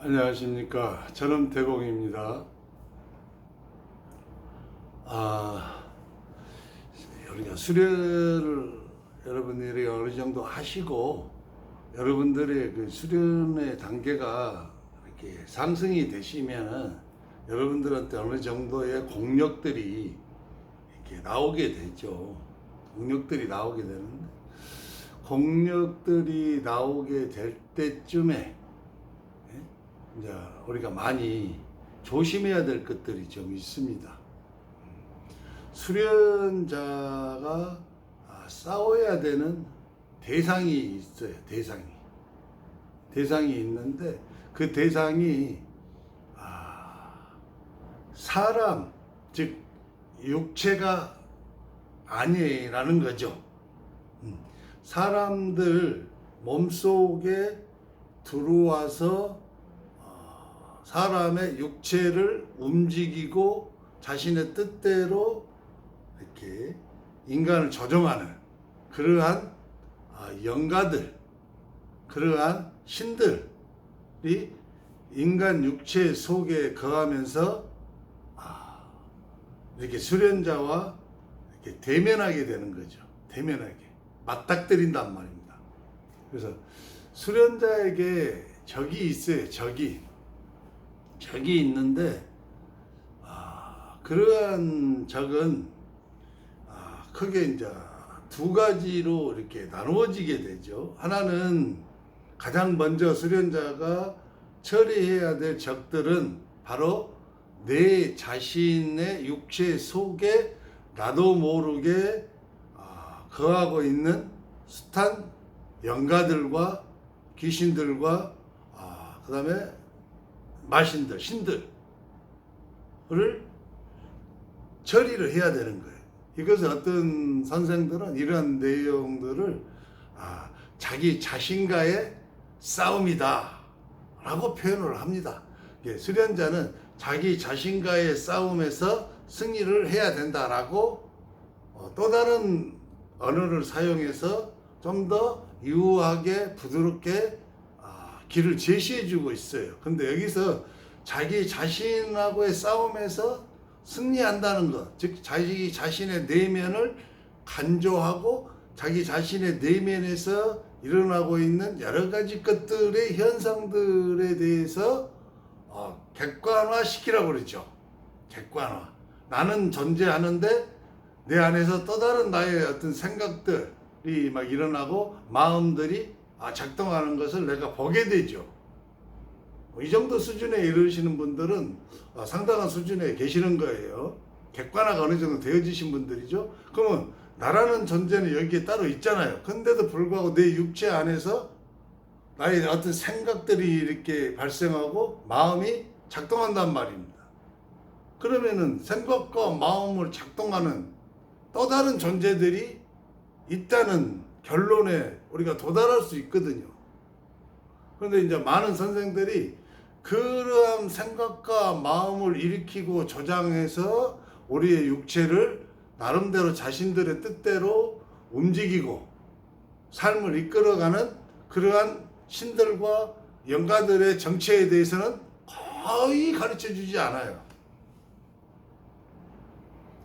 안녕하십니까. 저는 대공입니다. 우리가 수련을 여러분들이 어느 정도 하시고 여러분들의 그 수련의 단계가 이렇게 상승이 되시면 여러분들한테 어느 정도의 공력들이 이렇게 나오게 되죠. 공력들이 나오게 되는데 공력들이 나오게 될 때쯤에 이제 우리가 많이 조심해야 될 것들이 좀 있습니다. 수련자가 싸워야 되는 대상이 있어요. 대상이 있는데 그 대상이 사람, 즉 육체가 아니라는 거죠. 사람들 몸속에 들어와서 사람의 육체를 움직이고 자신의 뜻대로 이렇게 인간을 조종하는 그러한 영가들, 그러한 신들이 인간 육체 속에 거하면서 이렇게 수련자와 이렇게 대면하게 되는 거죠. 대면하게 맞닥뜨린단 말입니다. 그래서 수련자에게 적이 있어요. 적이 있는데 그러한 적은 크게 이제 두 가지로 이렇게 나누어지게 되죠. 하나는 가장 먼저 수련자가 처리해야 될 적들은 바로 내 자신의 육체 속에 나도 모르게 거하고 있는 숱한 영가들과 귀신들과 그 다음에 마신들, 신들을 처리를 해야 되는 거예요. 이것을 어떤 선생들은 이런 내용들을 자기 자신과의 싸움이다 라고 표현을 합니다. 수련자는 자기 자신과의 싸움에서 승리를 해야 된다라고 또 다른 언어를 사용해서 좀 더 유하게 부드럽게 길을 제시해 주고 있어요. 근데 여기서 자기 자신하고의 싸움에서 승리한다는 것, 즉 자기 자신의 내면을 간조하고 자기 자신의 내면에서 일어나고 있는 여러 가지 것들의 현상들에 대해서 객관화 시키라고 그러죠. 객관화. 나는 존재하는데 내 안에서 또 다른 나의 어떤 생각들이 막 일어나고 마음들이 작동하는 것을 내가 보게 되죠. 이 정도 수준에 이르시는 분들은 상당한 수준에 계시는 거예요. 객관화가 어느 정도 되어지신 분들이죠. 그러면 나라는 존재는 여기에 따로 있잖아요. 근데도 불구하고 내 육체 안에서 나의 어떤 생각들이 이렇게 발생하고 마음이 작동한단 말입니다. 그러면은 생각과 마음을 작동하는 또 다른 존재들이 있다는 결론에 우리가 도달할 수 있거든요. 그런데 이제 많은 선생들이 그러한 생각과 마음을 일으키고 조장해서 우리의 육체를 나름대로 자신들의 뜻대로 움직이고 삶을 이끌어가는 그러한 신들과 영가들의 정체에 대해서는 거의 가르쳐 주지 않아요.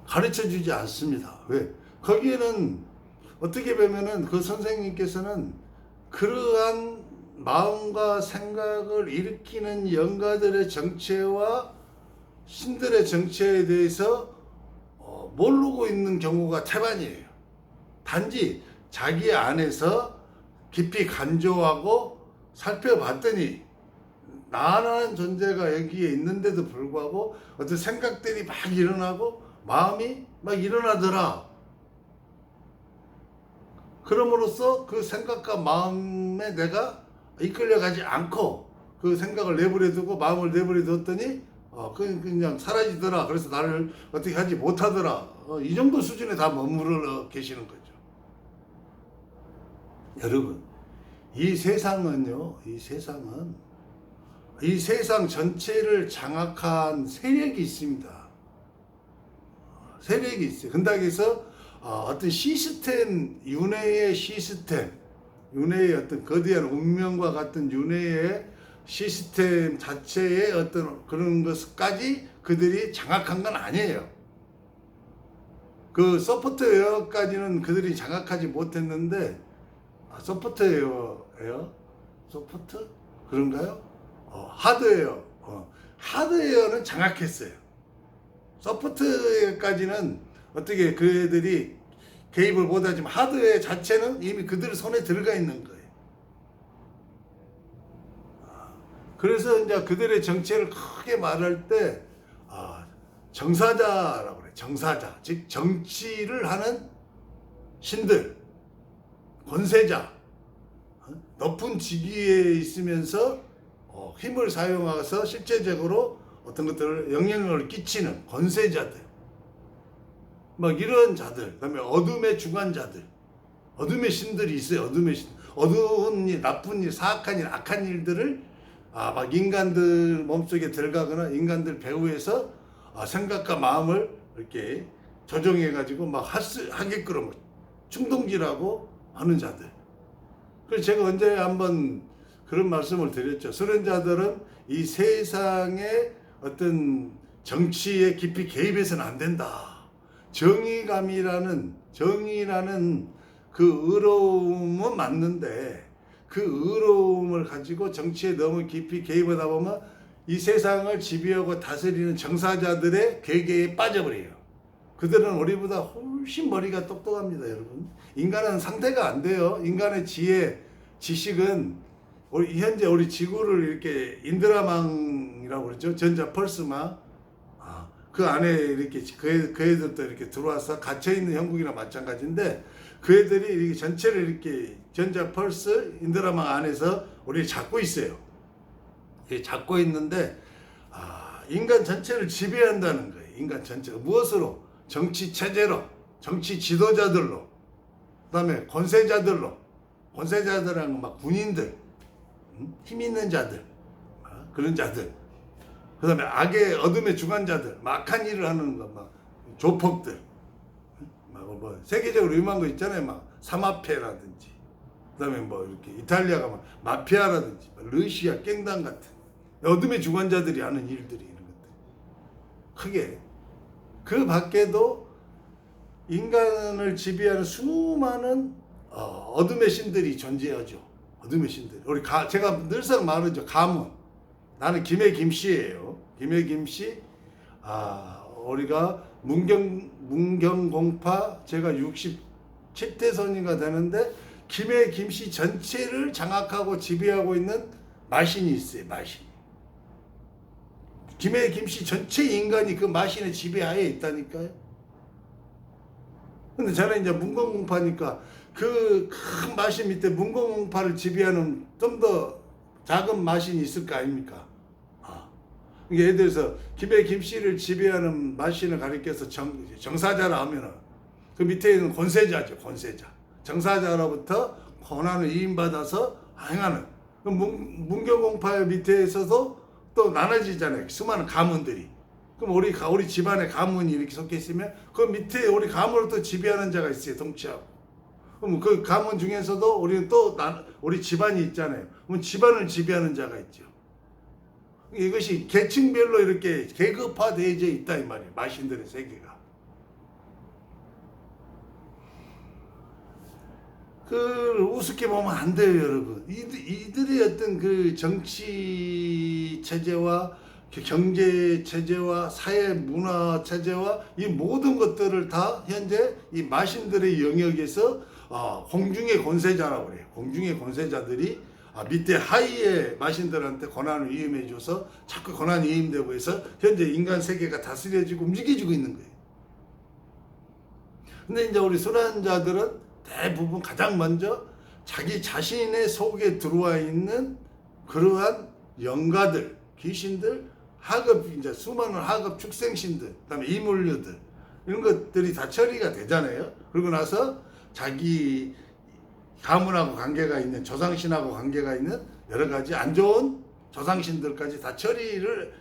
가르쳐 주지 않습니다. 왜? 거기에는 어떻게 보면은 그 선생님께서는 그러한 마음과 생각을 일으키는 영가들의 정체와 신들의 정체에 대해서 모르고 있는 경우가 태반이에요. 단지 자기 안에서 깊이 간조하고 살펴봤더니 나라는 존재가 여기에 있는데도 불구하고 어떤 생각들이 막 일어나고 마음이 막 일어나더라. 그럼으로써 그 생각과 마음에 내가 이끌려가지 않고 그 생각을 내버려 두고 마음을 내버려 뒀더니 그냥 사라지더라. 그래서 나를 어떻게 하지 못하더라. 이 정도 수준에 다 머무르러 계시는 거죠. 여러분, 이 세상은요, 이 세상 전체를 장악한 세력이 있습니다. 세력이 있어요. 근다해서 어떤 시스템, 윤회의 시스템, 윤회의 어떤 거대한 운명과 같은 윤회의 시스템 자체의 어떤 그런 것까지 그들이 장악한 건 아니에요. 그 소프트웨어까지는 그들이 장악하지 못했는데, 소프트웨어예요? 소프트? 그런가요? 하드웨어. 하드웨어는 장악했어요. 소프트웨어까지는 어떻게 그 애들이 개입을 못하지만 하드웨어 자체는 이미 그들 손에 들어가 있는 거예요. 그래서 이제 그들의 정체를 크게 말할 때 정사자라고 그래요. 정사자, 즉 정치를 하는 신들, 권세자, 높은 직위에 있으면서 힘을 사용해서 실제적으로 어떤 것들을 영향력을 끼치는 권세자들, 막 이런 자들, 그다음에 어둠의 주관자들, 어둠의 신들이 있어요. 어둠의 신, 어두운 일, 나쁜 일, 사악한 일, 악한 일들을 막 인간들 몸속에 들어가거나 인간들 배후에서 생각과 마음을 이렇게 조정해가지고 막 하게끔 충동질하고 하는 자들. 그래서 제가 언제 한번 그런 말씀을 드렸죠. 그런 이 세상의 어떤 정치에 깊이 개입해서는 안 된다. 정의라는 그 의로움은 맞는데 그 의로움을 가지고 정치에 너무 깊이 개입하다 보면 이 세상을 지배하고 다스리는 정사자들의 괴계에 빠져버려요. 그들은 우리보다 훨씬 머리가 똑똑합니다, 여러분. 인간은 상대가 안 돼요. 인간의 지혜, 지식은 현재 우리 지구를 이렇게 인드라망이라고 그러죠. 전자 펄스망. 그 안에 이렇게 그 애들도 이렇게 들어와서 갇혀있는 형국이나 마찬가지인데 그 애들이 이렇게 전체를 이렇게 전자 펄스 인드라망 안에서 우리를 잡고 있어요. 잡고 있는데 인간 전체를 지배한다는 거예요. 인간 전체가 무엇으로? 정치 체제로, 정치 지도자들로, 그다음에 권세자들로. 권세자들은 막 군인들, 힘 있는 자들, 그런 자들. 그다음에 악의 어둠의 주관자들, 악한 일을 하는 거, 막 조폭들, 뭐 세계적으로 유명한 거 있잖아요, 막 사마페라든지, 그다음에 뭐 이렇게 이탈리아가 막 마피아라든지, 러시아 깽단 같은 어둠의 주관자들이 하는 일들이 이런 것들. 크게 그 밖에도 인간을 지배하는 수많은 어둠의 신들이 존재하죠. 어둠의 신들. 제가 늘상 말하죠. 가문. 나는 김해 김씨예요. 김해 김씨. 우리가 문경공파 제가 67대선인가 되는데 김해 김씨 전체를 장악하고 지배하고 있는 마신이 있어요. 마신. 김해 김씨 전체 인간이 그 마신의 지배하에 있다니까요. 근데 저는 이제 문경공파니까 그 큰 마신 밑에 문경공파를 지배하는 좀 더 작은 마신이 있을 거 아닙니까? 예를 들어서 김해 김씨를 지배하는 마신을 가리켜서 정사자라 하면은 그 밑에 있는 권세자죠. 권세자. 정사자로부터 권한을 이임받아서 행하는. 문경공파 밑에서도 또 나눠지잖아요. 수많은 가문들이. 그럼 우리 집안의 가문이 이렇게 섞여 있으면 그 밑에 우리 가문을 또 지배하는 자가 있어요. 동치하고. 그럼 그 가문 중에서도 우리는 또 우리 집안이 있잖아요. 그럼 집안을 지배하는 자가 있죠. 이것이 계층별로 이렇게 계급화되어져 있다 이 말이에요. 마신들의 세계가. 그 우습게 보면 안 돼요, 여러분. 이들의 어떤 그 정치 체제와 경제 체제와 사회 문화 체제와 이 모든 것들을 다 현재 이 마신들의 영역에서 공중의 권세자라고 그래요. 공중의 권세자들이 밑에 하위의 마신들한테 권한을 위임해줘서 자꾸 권한이 위임되고 해서 현재 인간 세계가 다스려지고 움직여지고 있는 거예요. 근데 이제 우리 순환자들은 대부분 가장 먼저 자기 자신의 속에 들어와 있는 그러한 영가들, 귀신들, 이제 수많은 하급 축생신들, 그다음에 이물류들 이런 것들이 다 처리가 되잖아요. 그러고 나서 자기 가문하고 관계가 있는 조상신하고 관계가 있는 여러 가지 안 좋은 조상신들까지 다 처리를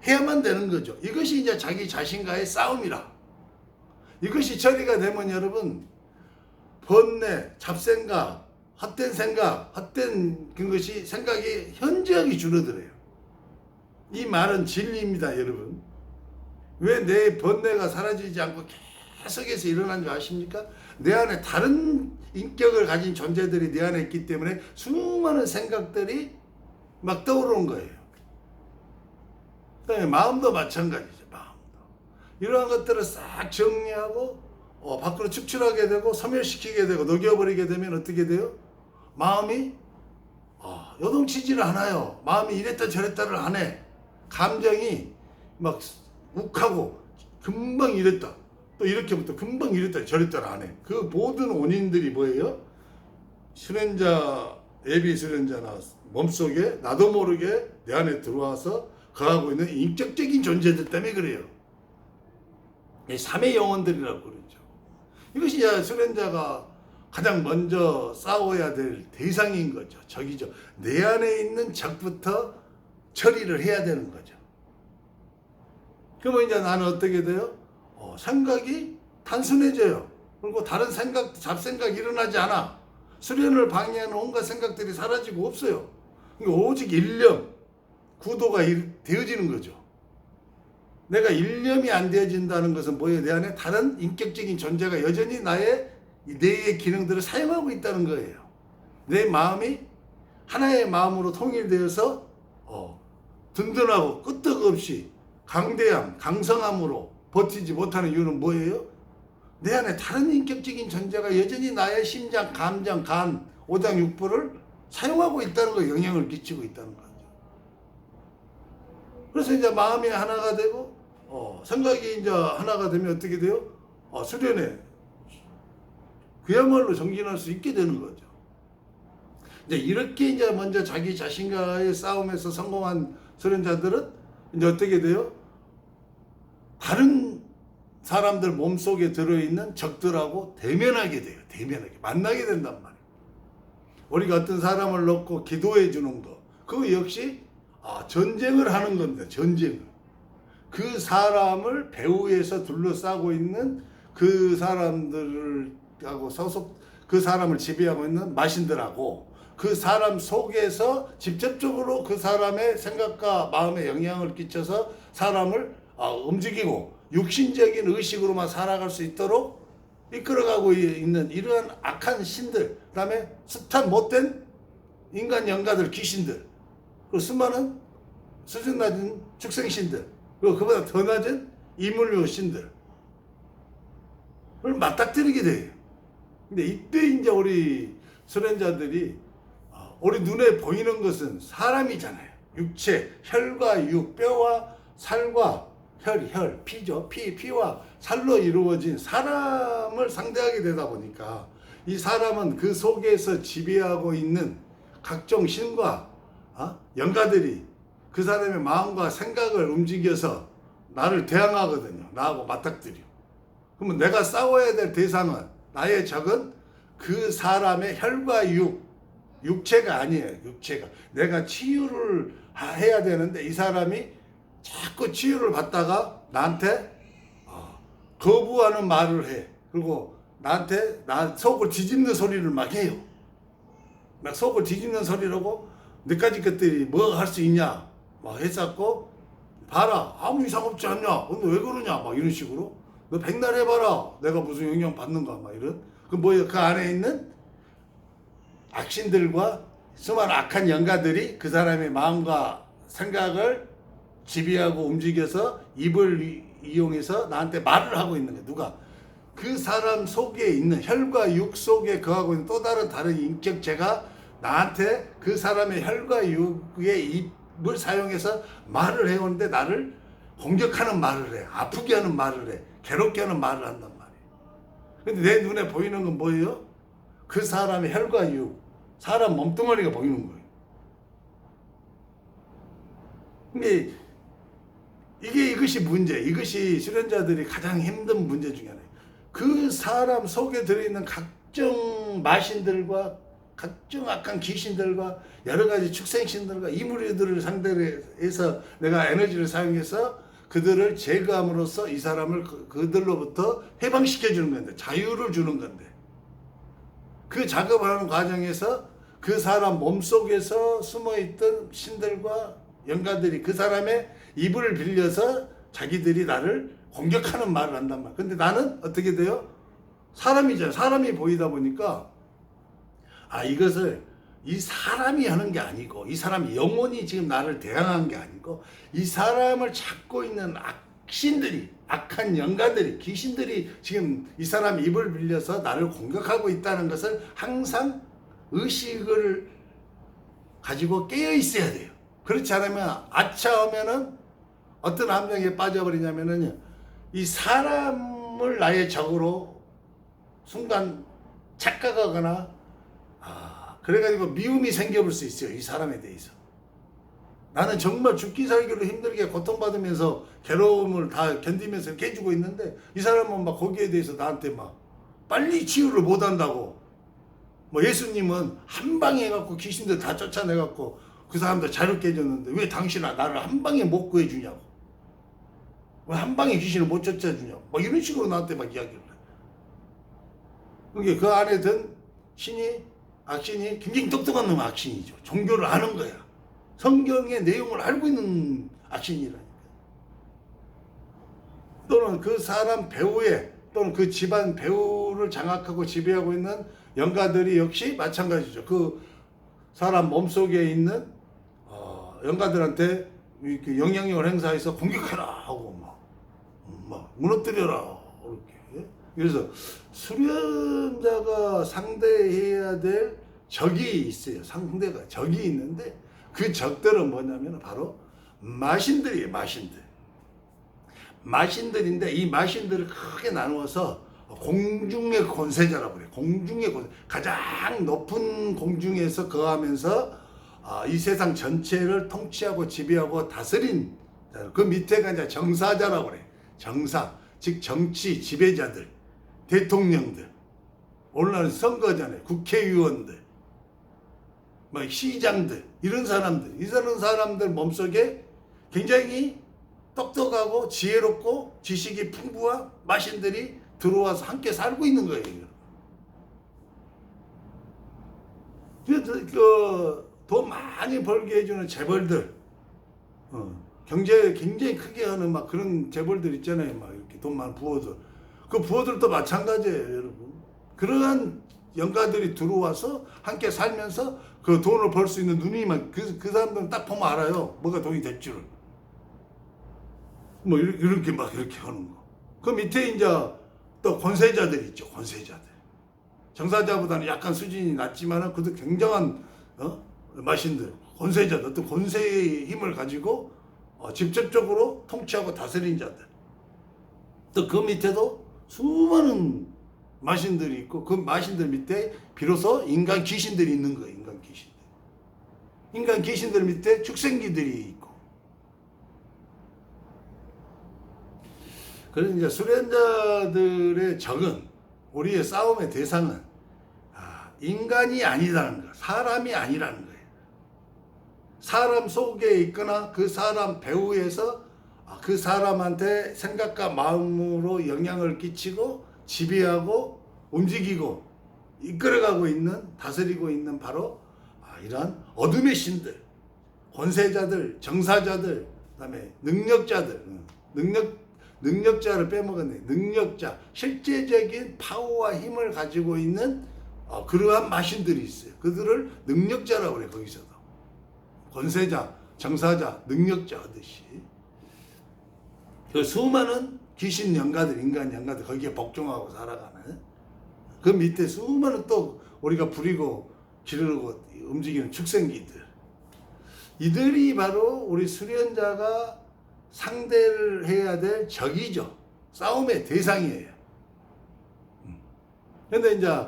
해야만 되는 거죠. 이것이 이제 자기 자신과의 싸움이라. 이것이 처리가 되면 여러분 번뇌, 잡생각, 헛된 생각, 헛된 그것이 생각이 현저하게 줄어들어요. 이 말은 진리입니다, 여러분. 왜 내 번뇌가 사라지지 않고 계속해서 일어난 줄 아십니까? 내 안에 다른 인격을 가진 존재들이 내 안에 있기 때문에 수많은 생각들이 막 떠오르는 거예요. 그다음에 마음도 마찬가지죠. 마음도 이러한 것들을 싹 정리하고 밖으로 축출하게 되고 소멸시키게 되고 녹여버리게 되면 어떻게 돼요? 마음이 요동치지를 않아요. 마음이 이랬다 저랬다를 안 해. 감정이 막 욱하고 금방 이랬다 또 이렇게부터 금방 이랬다 저랬다를 안 해. 그 모든 원인들이 뭐예요? 수련자, 예비 수련자나 몸속에 나도 모르게 내 안에 들어와서 거하고 있는 인격적인 존재들 때문에 그래요. 삼의 영혼들이라고 그러죠. 이것이 수련자가 가장 먼저 싸워야 될 대상인 거죠. 적이죠. 내 안에 있는 적부터 처리를 해야 되는 거죠. 그러면 이제 나는 어떻게 돼요? 생각이 단순해져요. 그리고 다른 생각, 잡생각이 일어나지 않아. 수련을 방해하는 온갖 생각들이 사라지고 없어요. 그러니까 오직 일념, 구도가 되어지는 거죠. 내가 일념이 안 되어진다는 것은 뭐예요? 내 안에 다른 인격적인 존재가 여전히 나의 뇌의 기능들을 사용하고 있다는 거예요. 내 마음이 하나의 마음으로 통일되어서 든든하고 끄떡없이 강대함, 강성함으로 버티지 못하는 이유는 뭐예요? 내 안에 다른 인격적인 존재가 여전히 나의 심장, 감정, 간, 오장, 육부를 사용하고 있다는 거, 영향을 끼치고 있다는 거죠. 그래서 이제 마음이 하나가 되고, 생각이 이제 하나가 되면 어떻게 돼요? 수련에 그야말로 정진할 수 있게 되는 거죠. 이제 이렇게 이제 먼저 자기 자신과의 싸움에서 성공한 수련자들은 이제 어떻게 돼요? 다른 사람들 몸속에 들어있는 적들하고 대면하게 돼요. 대면하게. 만나게 된단 말이에요. 우리가 어떤 사람을 놓고 기도해 주는 거. 그거 역시 전쟁을 하는 겁니다. 전쟁을. 그 사람을 배후에서 둘러싸고 있는 그 사람들하고 그 사람을 지배하고 있는 마신들하고 그 사람 속에서 직접적으로 그 사람의 생각과 마음에 영향을 끼쳐서 사람을 움직이고 육신적인 의식으로만 살아갈 수 있도록 이끌어가고 있는 이러한 악한 신들, 그 다음에 숱한 못된 인간 영가들, 귀신들, 그리고 수많은 수준 낮은 축생신들, 그리고 그보다 더 낮은 이물류 신들을 맞닥뜨리게 돼요. 근데 이때 이제 우리 수련자들이 우리 눈에 보이는 것은 사람이잖아요. 육체, 혈과 육, 뼈와 살과 혈, 피죠. 피와 살로 이루어진 사람을 상대하게 되다 보니까 이 사람은 그 속에서 지배하고 있는 각종 신과 영가들이 그 사람의 마음과 생각을 움직여서 나를 대항하거든요. 나하고 맞닥뜨려. 그러면 내가 싸워야 될 대상은, 나의 적은 그 사람의 혈과 육체가 아니에요. 육체가. 내가 치유를 해야 되는데 이 사람이 자꾸 치유를 받다가 나한테 거부하는 말을 해. 그리고 나한테 나 속을 뒤집는 소리를 막 해요. 막 속을 뒤집는 소리라고 너까지 것들이 뭐 할 수 있냐 막 했었고, 봐라 아무 이상 없지 않냐, 근데 왜 그러냐 막 이런 식으로, 너 백날 해봐라 내가 무슨 영향 받는가 막 이런. 그 뭐예요? 그 안에 있는 악신들과 수많은 악한 영가들이 그 사람의 마음과 생각을 지배하고 움직여서 입을 이용해서 나한테 말을 하고 있는 거야. 누가? 그 사람 속에 있는 혈과 육 속에 거하고 있는 또 다른 인격체가 나한테 그 사람의 혈과 육의 입을 사용해서 말을 해오는데 나를 공격하는 말을 해. 아프게 하는 말을 해. 괴롭게 하는 말을 한단 말이에요. 근데 내 눈에 보이는 건 뭐예요? 그 사람의 혈과 육, 사람 몸뚱아리가 보이는 거예요. 근데 이것이 문제, 이것이 수련자들이 가장 힘든 문제 중에 하나예요. 그 사람 속에 들어있는 각종 마신들과 각종 악한 귀신들과 여러 가지 축생신들과 이물이들을 상대로 해서 내가 에너지를 사용해서 그들을 제거함으로써 이 사람을 그들로부터 해방시켜 주는 건데, 자유를 주는 건데, 그 작업하는 과정에서 그 사람 몸속에서 숨어있던 신들과 영가들이 그 사람의 입을 빌려서 자기들이 나를 공격하는 말을 한단 말이야. 근데 나는 어떻게 돼요? 사람이잖아요. 사람이 보이다 보니까 이것을 이 사람이 하는 게 아니고, 이 사람이 영혼이 지금 나를 대항한 게 아니고, 이 사람을 찾고 있는 악신들이, 악한 영가들이, 귀신들이 지금 이 사람 입을 빌려서 나를 공격하고 있다는 것을 항상 의식을 가지고 깨어 있어야 돼요. 그렇지 않으면 아차하면은 어떤 함정에 빠져버리냐면은 이 사람을 나의 적으로 순간 착각하거나 그래가지고 미움이 생겨볼 수 있어요. 이 사람에 대해서. 나는 정말 죽기 살기로 힘들게 고통받으면서 괴로움을 다 견디면서 이렇게 해주고 있는데 이 사람은 막 거기에 대해서 나한테 막 빨리 치유를 못한다고. 뭐 예수님은 한 방에 해갖고 귀신들 다 쫓아내갖고 그 사람들 자유롭게 해줬는데 왜 당신아 나를 한 방에 못 구해주냐고. 왜 한 방에 귀신을 못 쫓아주냐고. 막 이런 식으로 나한테 막 이야기를 해. 그러니까 그 안에 든 악신이 굉장히 똑똑한 놈 악신이죠. 종교를 아는 거야. 성경의 내용을 알고 있는 악신이라니까. 또는 그 사람 배후에 또는 그 집안 배후를 장악하고 지배하고 있는 영가들이 역시 마찬가지죠. 그 사람 몸속에 있는 영가들한테 이렇게 영향력을 행사해서 공격해라 하고 막 무너뜨려라 이렇게. 그래서 수련자가 상대해야 될 적이 있어요. 상대가 적이 있는데 그 적들은 뭐냐면 바로 마신들이에요. 마신들인데 이 마신들을 크게 나누어서 공중의 권세자라고 그래요. 공중의 권세. 가장 높은 공중에서 거하면서 이 세상 전체를 통치하고 지배하고 다스린 그 밑에가 이제 정사자라고 그래요. 정사, 즉 정치 지배자들, 대통령들, 오늘날 선거잖아요. 국회의원들, 막 시장들, 이런 사람들 몸속에 굉장히 똑똑하고 지혜롭고 지식이 풍부한 마신들이 들어와서 함께 살고 있는 거예요. 그래서 돈 많이 벌게 해주는 재벌들, 경제 굉장히 크게 하는 막 그런 재벌들 있잖아요. 막 이렇게 돈 많은 부호들. 그 부호들도 마찬가지예요, 여러분. 그러한 영가들이 들어와서 함께 살면서 그 돈을 벌 수 있는 눈이 막 그 사람들은 딱 보면 알아요. 뭐가 돈이 될 줄을. 뭐 이렇게 막 이렇게 하는 거. 그 밑에 이제 또 권세자들 있죠. 권세자들. 정사자보다는 약간 수준이 낮지만은 그래도 굉장한 마신들, 권세자들, 어떤 권세의 힘을 가지고 직접적으로 통치하고 다스린 자들. 또 그 밑에도 수많은 마신들이 있고 그 마신들 밑에 비로소 인간 귀신들이 있는 거예요. 인간 귀신들 밑에 축생기들이 있고. 그래서 이제 수련자들의 적은, 우리의 싸움의 대상은 인간이 아니라는 거, 사람이 아니라는 거예요. 사람 속에 있거나 그 사람 배후에서 그 사람한테 생각과 마음으로 영향을 끼치고 지배하고 움직이고 이끌어가고 있는, 다스리고 있는 바로 이러한 어둠의 신들, 권세자들, 정사자들, 그다음에 능력자들, 능력자를 빼먹었네. 능력자, 실제적인 파워와 힘을 가지고 있는 그러한 마신들이 있어요. 그들을 능력자라고 그래. 거기서도 권세자, 정사자, 능력자 하듯이 그 수많은 귀신 영가들, 인간 영가들 거기에 복종하고 살아가는 그 밑에 수많은 또 우리가 부리고 기르고 움직이는 축생기들, 이들이 바로 우리 수련자가 상대를 해야 될 적이죠. 싸움의 대상이에요. 그런데 이제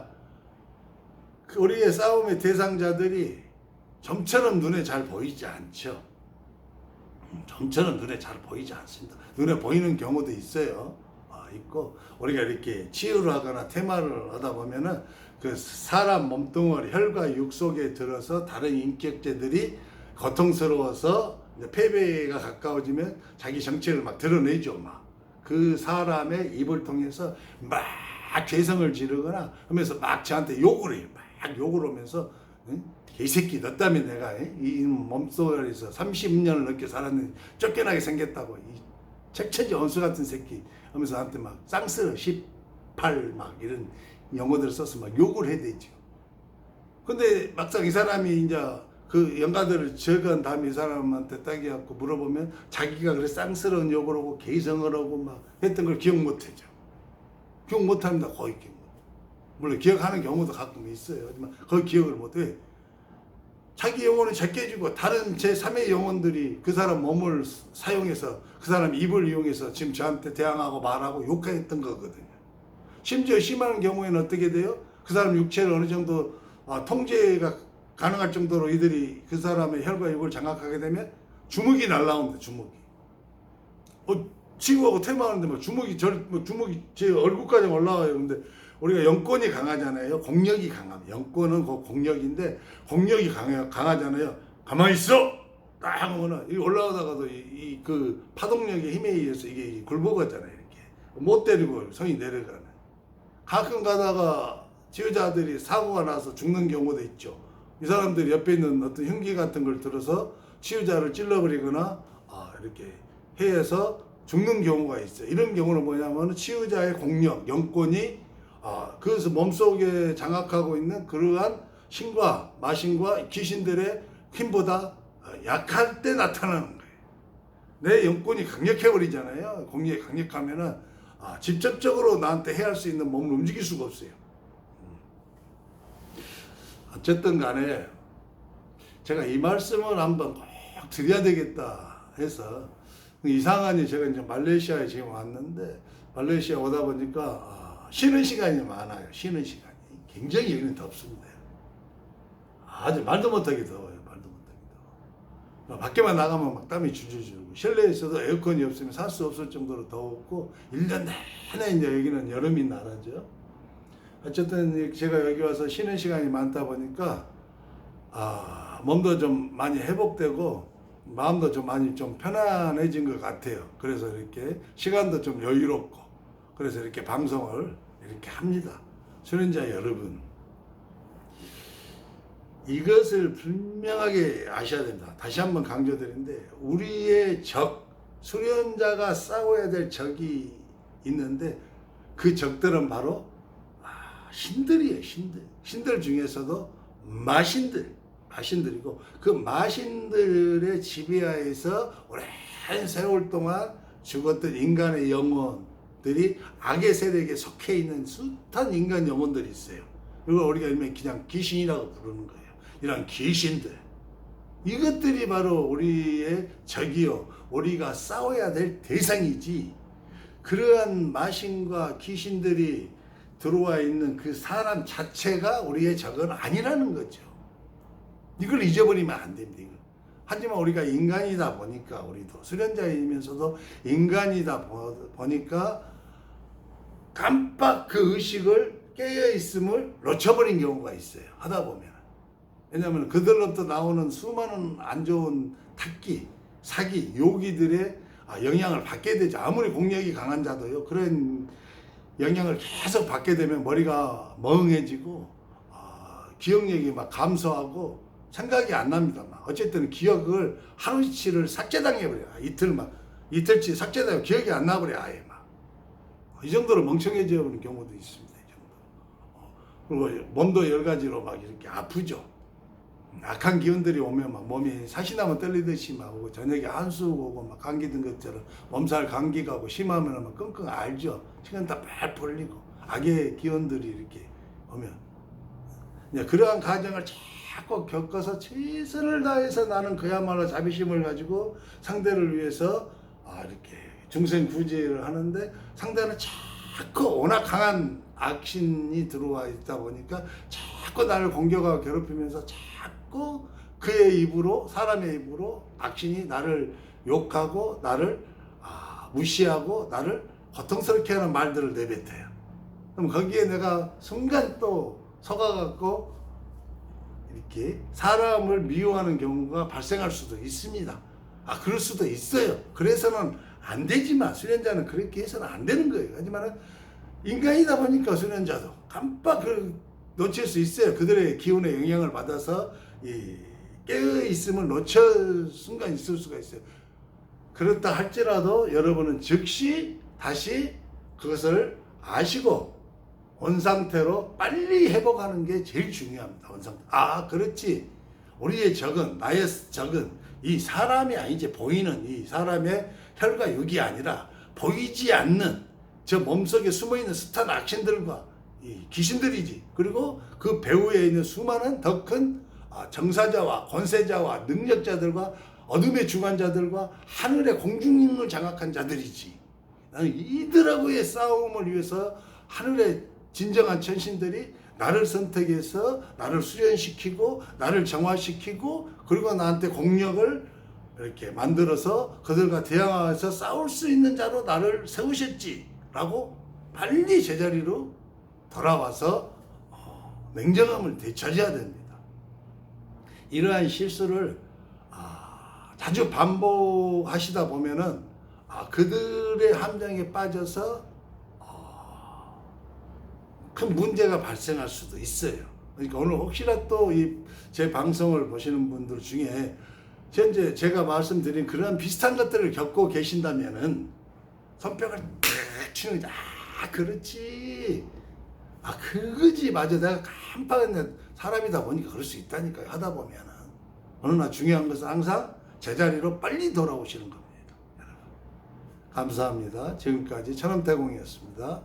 우리의 싸움의 대상자들이 좀처럼 눈에 잘 보이지 않죠. 좀처럼 눈에 잘 보이지 않습니다. 눈에 보이는 경우도 있어요. 있고 우리가 이렇게 치유를 하거나 테마를 하다 보면은 그 사람 몸뚱어리, 혈과 육 속에 들어서 다른 인격체들이 고통스러워서 패배가 가까워지면 자기 정체를 막 드러내죠. 막 그 사람의 입을 통해서 막 죄성을 지르거나 하면서 막 저한테 욕을 해요. 막 욕을 하면서 응? 개새끼 너 때문에 내가 이 몸속에서 30년을 넘게 살았는데 쫓겨나게 생겼다고 이 책천지 원수 같은 새끼 하면서 나한테 막 쌍스러 18 막 이런 용어들을 써서 막 욕을 해대죠. 근데 막상 이 사람이 이제 그 연가들을 적은 다음에 이 사람한테 딱 해갖고 물어보면 자기가 그래 쌍스러운 욕을 하고 개성을 하고 막 했던 걸 기억 못 하죠. 기억 못 합니다. 거의 기억 못. 물론 기억하는 경우도 가끔 있어요. 하지만 거의 기억을 못 해. 자기 영혼은 제껴지고 다른 제3의 영혼들이 그 사람 몸을 사용해서 그 사람 입을 이용해서 지금 저한테 대항하고 말하고 욕했던 거거든요. 심지어 심한 경우에는 어떻게 돼요? 그 사람 육체를 어느 정도 통제가 가능할 정도로 이들이 그 사람의 혈과 육을 장악하게 되면 주먹이 날라온다. 주먹이. 친구하고 퇴마하는데 뭐 주먹이 제 얼굴까지 올라와요. 근데 우리가 영권이 강하잖아요. 공력이 강합니다. 영권은 그 공력인데 공력이 강하잖아요. 가만히 있어! 딱 하면은 이 올라오다가도 그 파동력의 힘에 의해서 이게 굴복하잖아요. 이렇게 못 때리고 성이 내려가는. 가끔 가다가 지휘자들이 사고가 나서 죽는 경우도 있죠. 이 사람들이 옆에 있는 어떤 흉기 같은 걸 들어서 치유자를 찔러버리거나 이렇게 해서 죽는 경우가 있어요. 이런 경우는 뭐냐면 치유자의 공력, 영권이 그래서 몸속에 장악하고 있는 그러한 신과 마신과 귀신들의 힘보다 약할 때 나타나는 거예요. 내 영권이 강력해버리잖아요. 공력이 강력하면은 직접적으로 나한테 해할 수 있는 몸을 움직일 수가 없어요. 어쨌든 간에 제가 이 말씀을 한번 꼭 드려야 되겠다 해서 이상하니 제가 이제 말레이시아에 지금 왔는데 말레이시아 오다 보니까 쉬는 시간이 많아요. 쉬는 시간이 굉장히 여기는 덥습니다. 아주 말도 못하게 더워요. 말도 못하게 더워. 밖에만 나가면 막 땀이 줄줄 줄고 실내에서도 에어컨이 없으면 살 수 없을 정도로 더웠고 1년 내내 이제 여기는 여름인 나라죠. 어쨌든 제가 여기 와서 쉬는 시간이 많다 보니까 몸도 좀 많이 회복되고 마음도 좀 많이 좀 편안해진 것 같아요. 그래서 이렇게 시간도 좀 여유롭고 그래서 이렇게 방송을 이렇게 합니다. 수련자 여러분, 이것을 분명하게 아셔야 됩니다. 다시 한번 강조드리는데 우리의 적, 수련자가 싸워야 될 적이 있는데 그 적들은 바로 신들이에요. 신들 중에서도 마신들이고 그 마신들의 지배하에서 오랜 세월 동안 죽었던 인간의 영혼들이 악의 세력에 속해 있는 숱한 인간 영혼들이 있어요. 이걸 우리가 일명 그냥 귀신이라고 부르는 거예요. 이런 귀신들, 이것들이 바로 우리의 적이요 우리가 싸워야 될 대상이지, 그러한 마신과 귀신들이 들어와 있는 그 사람 자체가 우리의 적은 아니라는 거죠. 이걸 잊어버리면 안 됩니다. 하지만 우리가 인간이다 보니까, 우리도 수련자이면서도 인간이다 보니까 깜빡 그 의식을 깨어있음을 놓쳐버린 경우가 있어요. 하다 보면. 왜냐하면 그들로부터 나오는 수많은 안 좋은 탁기, 사기, 요기들의 영향을 받게 되죠. 아무리 공력이 강한 자도요, 그런 영향을 계속 받게 되면 머리가 멍해지고 기억력이 막 감소하고 생각이 안 납니다. 막 어쨌든 기억을 하루치를 삭제당해버려요. 이틀치 삭제당해 기억이 안 나버려. 아예 막 이 정도로 멍청해져 버리는 경우도 있습니다. 이 정도. 그리고 몸도 여러 가지로 막 이렇게 아프죠. 악한 기운들이 오면 막 몸이 사시나무 떨리듯이 막 오고, 저녁에 한수 오고 막 감기 든 것처럼 몸살 감기 가고, 심하면 막 끙끙 앓죠. 시간 다 발 벌리고 악의 기운들이 이렇게 오면 그러한 과정을 자꾸 겪어서 최선을 다해서 나는 그야말로 자비심을 가지고 상대를 위해서 이렇게 중생구제를 하는데, 상대는 자꾸 워낙 강한 악신이 들어와 있다 보니까 자꾸 나를 공격하고 괴롭히면서 자꾸 그의 입으로, 사람의 입으로 악신이 나를 욕하고 나를 무시하고 나를 고통스럽게 하는 말들을 내뱉어요. 그럼 거기에 내가 순간 또 속아갖고 이렇게 사람을 미워하는 경우가 발생할 수도 있습니다. 그럴 수도 있어요. 그래서는 안 되지만, 수련자는 그렇게 해서는 안 되는 거예요. 하지만은 인간이다 보니까 수련자도 깜빡 놓칠 수 있어요. 그들의 기운의 영향을 받아서 이 깨어 있음을 놓칠 순간 있을 수가 있어요. 그렇다 할지라도 여러분은 즉시 다시 그것을 아시고 원 상태로 빨리 회복하는 게 제일 중요합니다. 원 상태. 아, 그렇지. 우리의 적은, 나의 적은 이 사람이 아니지, 보이는 이 사람의 혈과 육이 아니라 보이지 않는 저 몸속에 숨어있는 스탄 악신들과 이 귀신들이지. 그리고 그 배후에 있는 수많은 더 큰 정사자와 권세자와 능력자들과 어둠의 주관자들과 하늘의 공중을 장악한 자들이지. 나는 이들하고의 싸움을 위해서 하늘의 진정한 천신들이 나를 선택해서 나를 수련시키고 나를 정화시키고 그리고 나한테 공력을 이렇게 만들어서 그들과 대항하면서 싸울 수 있는 자로 나를 세우셨지 라고 빨리 제자리로 돌아와서 냉정함을 되찾아야 됩니다. 이러한 실수를 자주 반복하시다 보면은 그들의 함정에 빠져서 큰 문제가 발생할 수도 있어요. 그러니까 오늘 혹시나 또 이 제 방송을 보시는 분들 중에 현재 제가 말씀드린 그런 비슷한 것들을 겪고 계신다면은 손뼉을 탁 치는 거죠. 그렇지. 그거지. 맞아. 내가 깜빡했네. 사람이다 보니까 그럴 수 있다니까요. 하다 보면은. 그러나 중요한 것은 항상 제자리로 빨리 돌아오시는 겁니다. 여러분. 감사합니다. 지금까지 천원대공이었습니다.